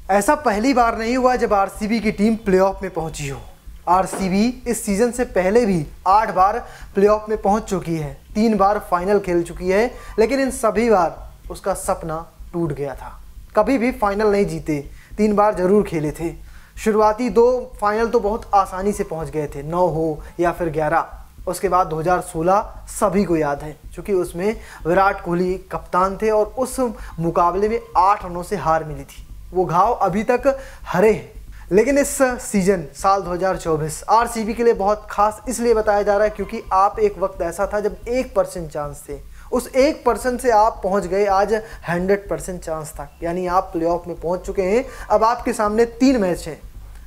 ऐसा पहली बार नहीं हुआ जब आरसीबी की टीम प्लेऑफ में पहुंची हो। आरसीबी इस सीज़न से पहले भी 8 बार प्लेऑफ में पहुंच चुकी है, 3 बार फाइनल खेल चुकी है, लेकिन इन सभी बार उसका सपना टूट गया था। कभी भी फाइनल नहीं जीते, 3 बार ज़रूर खेले थे। शुरुआती 2 फाइनल तो बहुत आसानी से पहुंच गए थे, 9 हो या फिर 11। उसके बाद 2016 सभी को याद है, क्योंकि उसमें विराट कोहली कप्तान थे और उस मुकाबले में 8 रनों से हार मिली थी। वो घाव अभी तक हरे हैं। लेकिन इस सीज़न साल 2024 आरसीबी के लिए बहुत खास इसलिए बताया जा रहा है क्योंकि आप एक वक्त ऐसा था जब 1% चांस थे, उस 1% से आप पहुंच गए आज 100% चांस था, यानी आप प्लेऑफ में पहुंच चुके हैं। अब आपके सामने 3 मैच हैं,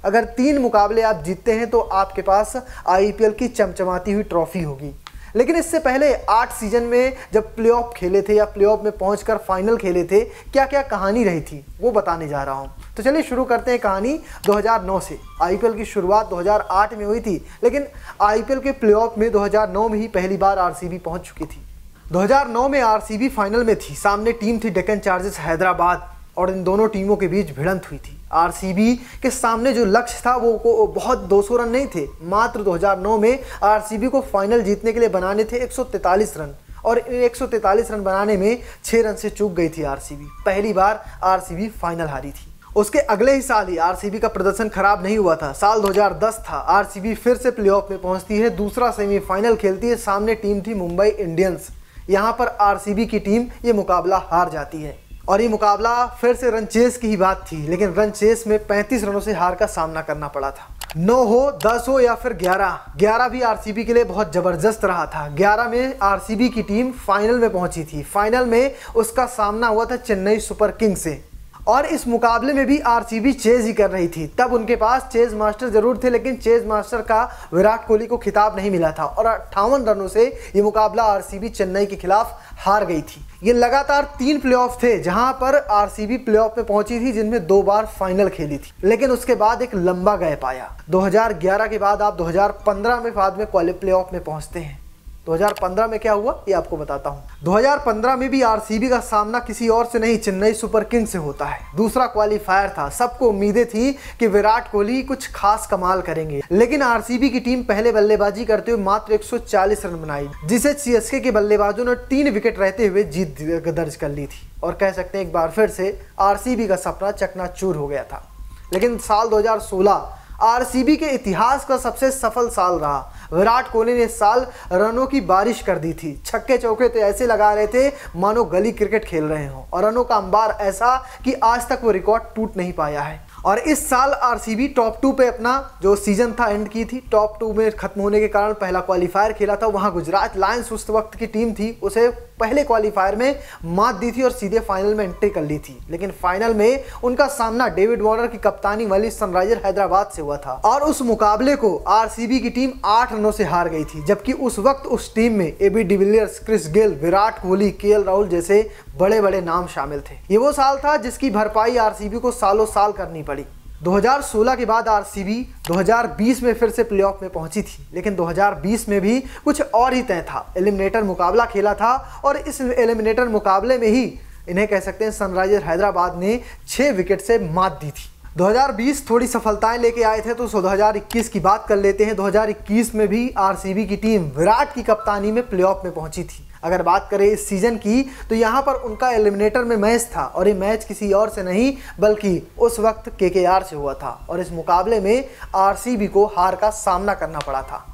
अगर 3 मुकाबले आप जीतते हैं तो आपके पास आईपीएल की चमचमाती हुई ट्रॉफी होगी। लेकिन इससे पहले 8 सीजन में जब प्लेऑफ खेले थे या प्लेऑफ में पहुंचकर फाइनल खेले थे, क्या क्या कहानी रही थी वो बताने जा रहा हूं। तो चलिए शुरू करते हैं कहानी 2009 से। आईपीएल की शुरुआत 2008 में हुई थी, लेकिन आईपीएल के प्लेऑफ में 2009 में ही पहली बार आरसीबी पहुंच चुकी थी। 2009 में आरसीबी फाइनल में थी, सामने टीम थी डेक्कन चार्जर्स हैदराबाद और इन दोनों टीमों के बीच भिड़ंत हुई थी। आरसीबी के सामने जो लक्ष्य था वो बहुत 200 रन नहीं थे, मात्र 2009 में आरसीबी को फाइनल जीतने के लिए बनाने थे 143 रन और इन 143 रन बनाने में 6 रन से चूक गई थी आरसीबी। पहली बार आरसीबी फाइनल हारी थी। उसके अगले ही साल ही आरसीबी का प्रदर्शन खराब नहीं हुआ था। साल 2010 था, आरसीबी फिर से प्लेऑफ में पहुंचती है, दूसरा सेमीफाइनल खेलती है, सामने टीम थी मुंबई इंडियंस। यहाँ पर आरसीबी की टीम ये मुकाबला हार जाती है और ये मुकाबला फिर से रन चेस की ही बात थी, लेकिन रन चेस में 35 रनों से हार का सामना करना पड़ा था। 9 हो, 10 हो या फिर 11 भी आरसीबी के लिए बहुत ज़बरदस्त रहा था। 11 में आरसीबी की टीम फाइनल में पहुंची थी। फाइनल में उसका सामना हुआ था चेन्नई सुपर किंग्स से और इस मुकाबले में भी आरसीबी चेज ही कर रही थी। तब उनके पास चेज मास्टर जरूर थे, लेकिन चेज मास्टर का विराट कोहली को खिताब नहीं मिला था और 58 रनों से ये मुकाबला आरसीबी चेन्नई के खिलाफ हार गई थी। ये लगातार 3 प्लेऑफ थे जहां पर आरसीबी प्लेऑफ में पहुंची थी, जिनमें 2 बार फाइनल खेली थी। लेकिन उसके बाद एक लंबा गैप आया। 2011 के बाद आप 2015 में बाद में प्लेऑफ में पहुंचते हैं। 2015 में क्या हुआ ये आपको बताता हूं। 2015 में भी आरसीबी का सामना किसी और से नहीं, चेन्नई सुपर किंग्स से होता है। दूसरा क्वालीफायर था, सबको उम्मीदें थी कि विराट कोहली कुछ खास कमाल करेंगे, लेकिन आरसीबी की टीम पहले बल्लेबाजी करते हुए मात्र 140 रन बनाई, जिसे सीएसके के बल्लेबाजों ने 3 विकेट रहते हुए जीत दर्ज कर ली थी और कह सकते हैं एक बार फिर से आरसीबी का सपना चकनाचूर हो गया था। लेकिन साल 2016 आरसीबी के इतिहास का सबसे सफल साल रहा। विराट कोहली ने इस साल रनों की बारिश कर दी थी। छक्के चौके तो ऐसे लगा रहे थे मानो गली क्रिकेट खेल रहे हों और रनों का अंबार ऐसा कि आज तक वो रिकॉर्ड टूट नहीं पाया है। और इस साल आरसीबी टॉप 2 पे अपना जो सीजन था एंड की थी। टॉप 2 में खत्म होने के कारण पहला क्वालीफायर खेला था, वहां गुजरात लायंस उस वक्त की टीम थी, उसे पहले क्वालीफायर में मात दी थी और सीधे फाइनल में एंट्री कर ली थी। लेकिन फाइनल में उनका सामना डेविड वार्नर की कप्तानी वाली सनराइजर हैदराबाद से हुआ था और उस मुकाबले को आरसीबी की टीम 8 रनों से हार गई थी, जबकि उस वक्त उस टीम में AB de Villiers, Chris Gayle, Virat Kohli, KL Rahul जैसे बड़े बड़े नाम शामिल थे। ये वो साल था जिसकी भरपाई आरसीबी को सालों साल करनी पड़ी। 2016 के बाद आरसीबी 2020 में फिर से प्लेऑफ में पहुंची थी, लेकिन 2020 में भी कुछ और ही तय था। एलिमिनेटर मुकाबला खेला था और इस एलिमिनेटर मुकाबले में ही इन्हें कह सकते हैं सनराइजर हैदराबाद ने 6 विकेट से मात दी थी। 2020 थोड़ी सफलताएं लेके आए थे, तो 2021 की बात कर लेते हैं। 2021 में भी आरसीबी की टीम विराट की कप्तानी में प्लेऑफ में पहुंची थी। अगर बात करें इस सीजन की तो यहाँ पर उनका एलिमिनेटर में मैच था और ये मैच किसी और से नहीं बल्कि उस वक्त केकेआर से हुआ था और इस मुकाबले में आरसीबी को हार का सामना करना पड़ा था।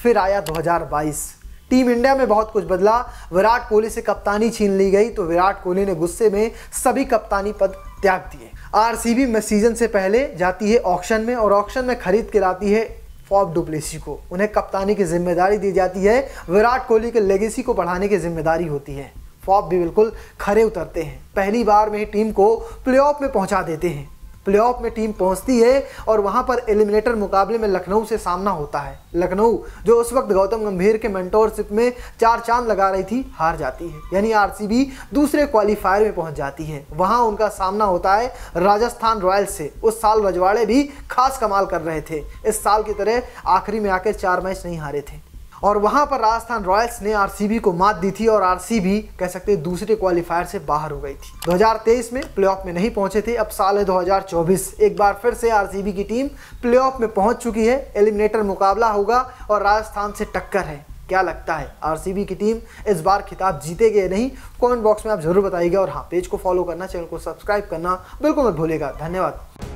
फिर आया 2022। टीम इंडिया में बहुत कुछ बदला। विराट कोहली से कप्तानी छीन ली गई तो विराट कोहली ने गुस्से में सभी कप्तानी पद त्याग दिए। आरसीबी में सीजन से पहले जाती है ऑक्शन में और ऑक्शन में खरीद के लाती है फॉफ डु प्लेसी को। उन्हें कप्तानी की जिम्मेदारी दी जाती है। विराट कोहली के लेगेसी को बढ़ाने की जिम्मेदारी होती है। फॉफ भी बिल्कुल खरे उतरते हैं, पहली बार में ही टीम को प्लेऑफ में पहुंचा देते हैं। प्लेऑफ में टीम पहुंचती है और वहां पर एलिमिनेटर मुकाबले में लखनऊ से सामना होता है। लखनऊ जो उस वक्त गौतम गंभीर के मेंटोरशिप में 4 चांद लगा रही थी, हार जाती है, यानी आरसीबी दूसरे क्वालीफायर में पहुंच जाती है। वहां उनका सामना होता है राजस्थान रॉयल्स से। उस साल रजवाड़े भी खास कमाल कर रहे थे, इस साल की तरह आखिरी में आकर 4 मैच नहीं हारे थे। और वहां पर राजस्थान रॉयल्स ने आरसीबी को मात दी थी और आरसीबी कह सकते हैं दूसरे क्वालिफायर से बाहर हो गई थी। 2023 में प्लेऑफ में नहीं पहुंचे थे। अब साल है 2024, एक बार फिर से आरसीबी की टीम प्लेऑफ में पहुंच चुकी है। एलिमिनेटर मुकाबला होगा और राजस्थान से टक्कर है। क्या लगता है आरसीबी की टीम इस बार खिताब जीतेगी या नहीं? कमेंट बॉक्स में आप जरूर बताइएगा। और हाँ, पेज को फॉलो करना, चैनल को सब्सक्राइब करना बिल्कुल मत भूलिएगा। धन्यवाद।